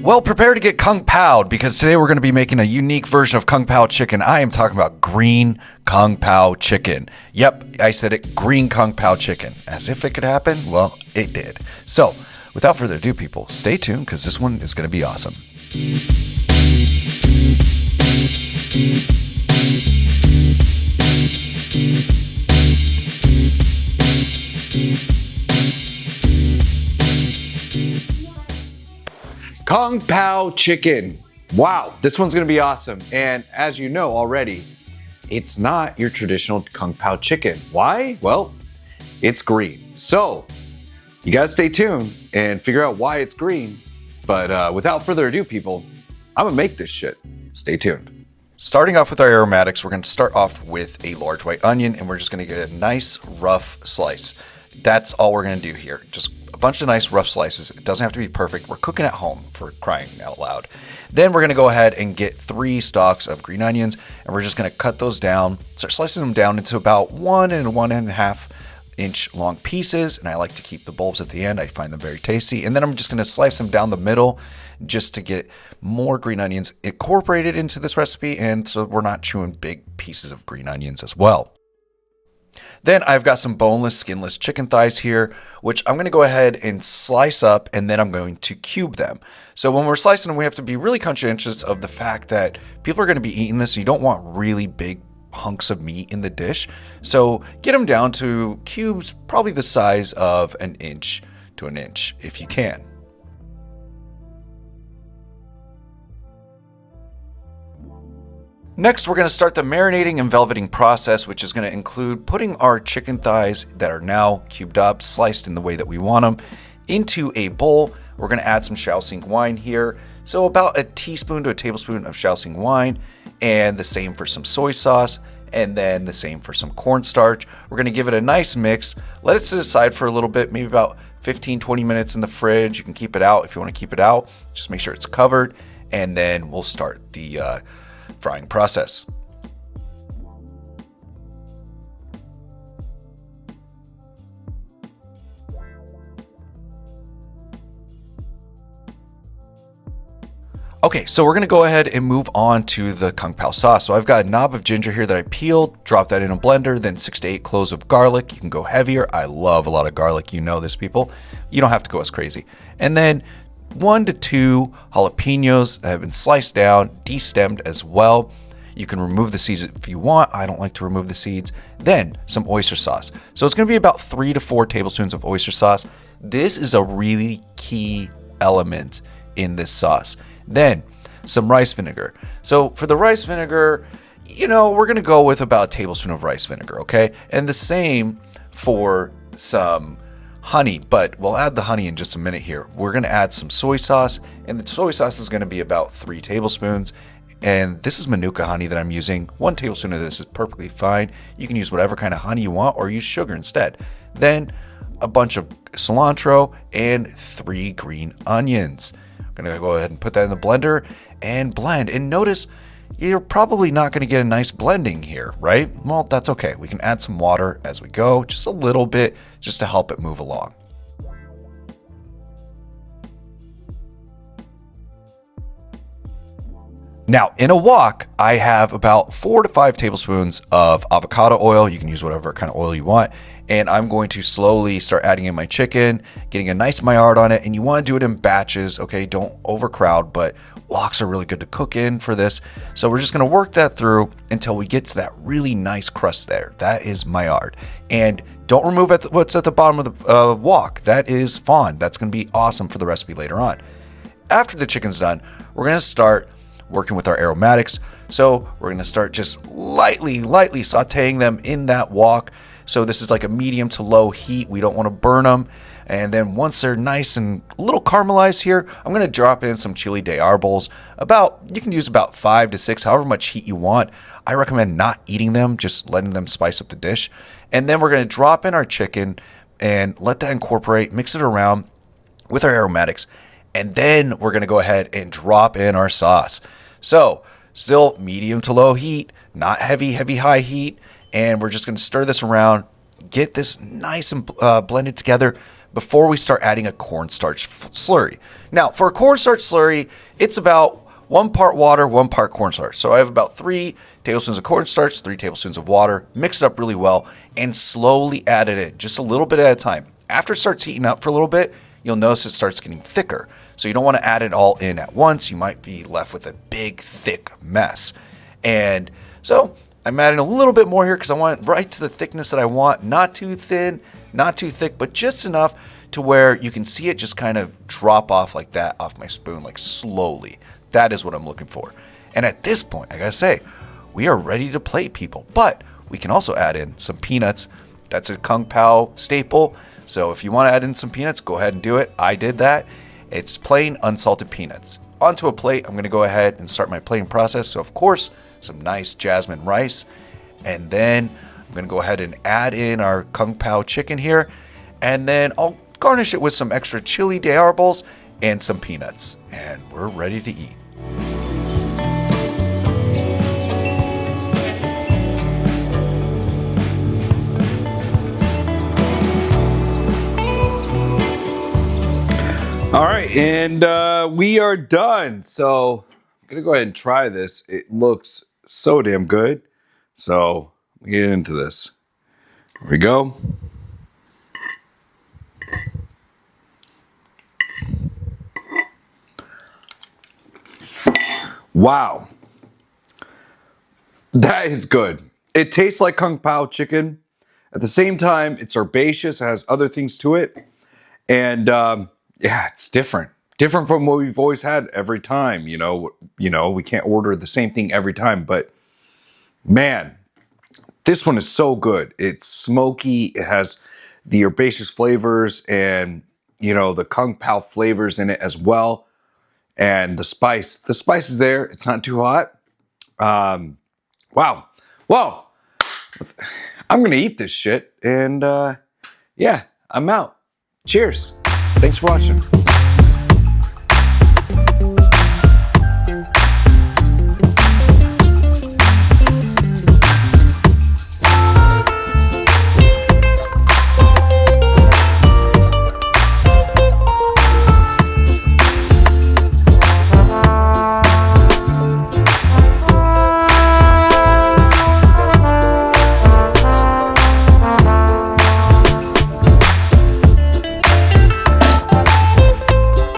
Well, prepare to get Kung Pao'd because today we're going to be making a unique version of Kung Pao Chicken. I am talking about green Kung Pao Chicken. Yep, I said it, green Kung Pao Chicken. As if it could happen? Well, it did. So, without further ado, people, stay tuned because this one is going to be awesome. Kung Pao Chicken. Wow, this one's gonna be awesome. And as you know already, it's not your traditional Kung Pao Chicken. Why? Well, it's green. So you gotta stay tuned and figure out why it's green. But without further ado, people, I'm gonna make this shit. Stay tuned. Starting off with our aromatics, we're gonna start off with a large white onion and we're just gonna get a nice rough slice. That's all we're gonna do here. Just a bunch of nice rough slices. It doesn't have to be perfect. We're cooking at home, for crying out loud. Then we're gonna go ahead and get 3 stalks of green onions and we're just gonna cut those down, start slicing them down into about 1 and 1.5 inch long pieces. And I like to keep the bulbs at the end. I find them very tasty. And then I'm just gonna slice them down the middle just to get more green onions incorporated into this recipe. And so we're not chewing big pieces of green onions as well. Then I've got some boneless, skinless chicken thighs here, which I'm going to go ahead and slice up and then I'm going to cube them. So when we're slicing them, we have to be really conscientious of the fact that people are going to be eating this. So you don't want really big hunks of meat in the dish. So get them down to cubes, probably the size of 1 inch to 1 inch if you can. Next, we're going to start the marinating and velveting process, which is going to include putting our chicken thighs that are now cubed up, sliced in the way that we want them, into a bowl. We're going to add some Shaoxing wine here. So about a teaspoon to a tablespoon of Shaoxing wine, and the same for some soy sauce, and then the same for some cornstarch. We're going to give it a nice mix, let it sit aside for a little bit, maybe about 15-20 minutes in the fridge. You can keep it out if you want to keep it out. Just make sure it's covered, and then we'll start the frying process. Okay, so we're gonna go ahead and move on to the Kung Pao sauce. So I've got a knob of ginger here that I peeled, dropped that in a blender, then 6 to 8 cloves of garlic. You can go heavier. I love a lot of garlic. You know this, people. You don't have to go as crazy. And then 1 to 2 jalapeños that have been sliced down, destemmed as well. You can remove the seeds if you want. I don't like to remove the seeds. Then some oyster sauce. So it's going to be about 3 to 4 tablespoons of oyster sauce. This is a really key element in this sauce. Then some rice vinegar. So for the rice vinegar, you know, we're going to go with about a tablespoon of rice vinegar, okay? And the same for some honey, but we'll add the honey in just a minute here. We're going to add some soy sauce, and the soy sauce is going to be about 3 tablespoons. And this is Manuka honey that I'm using. 1 tablespoon of this is perfectly fine. You can use whatever kind of honey you want or use sugar instead. Then a bunch of cilantro and 3 green onions. I'm going to go ahead and put that in the blender and blend. And notice you're probably not going to get a nice blending here, right? Well, that's okay. We can add some water as we go, just a little bit, just to help it move along. Now, in a wok, I have about 4 to 5 tablespoons of avocado oil. You can use whatever kind of oil you want. And I'm going to slowly start adding in my chicken, getting a nice Maillard on it. And you want to do it in batches, okay? Don't overcrowd, but woks are really good to cook in for this. So we're just going to work that through until we get to that really nice crust there. That is Maillard. And don't remove what's at the bottom of the wok. That is fond. That's going to be awesome for the recipe later on. After the chicken's done, we're going to start working with our aromatics. So we're going to start just lightly sauteing them in that wok. So this is like a medium to low heat. We don't want to burn them. And then once they're nice and a little caramelized here, I'm going to drop in some chili de arbol. You can use about 5 to 6, however much heat you want. I recommend not eating them, just letting them spice up the dish. And then we're going to drop in our chicken and let that incorporate, mix it around with our aromatics. And then we're going to go ahead and drop in our sauce. So still medium to low heat, not heavy, high heat. And we're just going to stir this around, get this nice and blended together. before we start adding a cornstarch slurry. Now, for a cornstarch slurry, it's about 1 part water, 1 part cornstarch. So I have about 3 tablespoons of cornstarch, 3 tablespoons of water, mix it up really well, and slowly add it in, just a little bit at a time. After it starts heating up for a little bit, you'll notice it starts getting thicker. So you don't want to add it all in at once. You might be left with a big, thick mess. And so I'm adding a little bit more here because I want it right to the thickness that I want. Not too thin, not too thick, but just enough to where you can see it just kind of drop off like that off my spoon, like slowly. That is what I'm looking for. And at this point, I gotta say, we are ready to plate, people. But we can also add in some peanuts. That's a Kung Pao staple. So if you want to add in some peanuts, go ahead and do it. I did that. It's plain unsalted peanuts. Onto a plate, I'm going to go ahead and start my plating process. So of course, some nice jasmine rice. And then I'm going to go ahead and add in our Kung Pao chicken here. And then I'll garnish it with some extra chili de arbol and some peanuts. And we're ready to eat. All right, and we are done. So I'm gonna go ahead and try this. It looks so damn good. So let me get into this. Here we go. Wow. That is good. It tastes like Kung Pao chicken. At the same time, it's herbaceous, it has other things to it. And yeah, it's different. Different from what we've always had every time. You know, we can't order the same thing every time, but man, this one is so good. It's smoky. It has the herbaceous flavors and, the Kung Pao flavors in it as well. And the spice is there. It's not too hot. Wow. Well, I'm going to eat this shit. And yeah, I'm out. Cheers. Thanks for watching.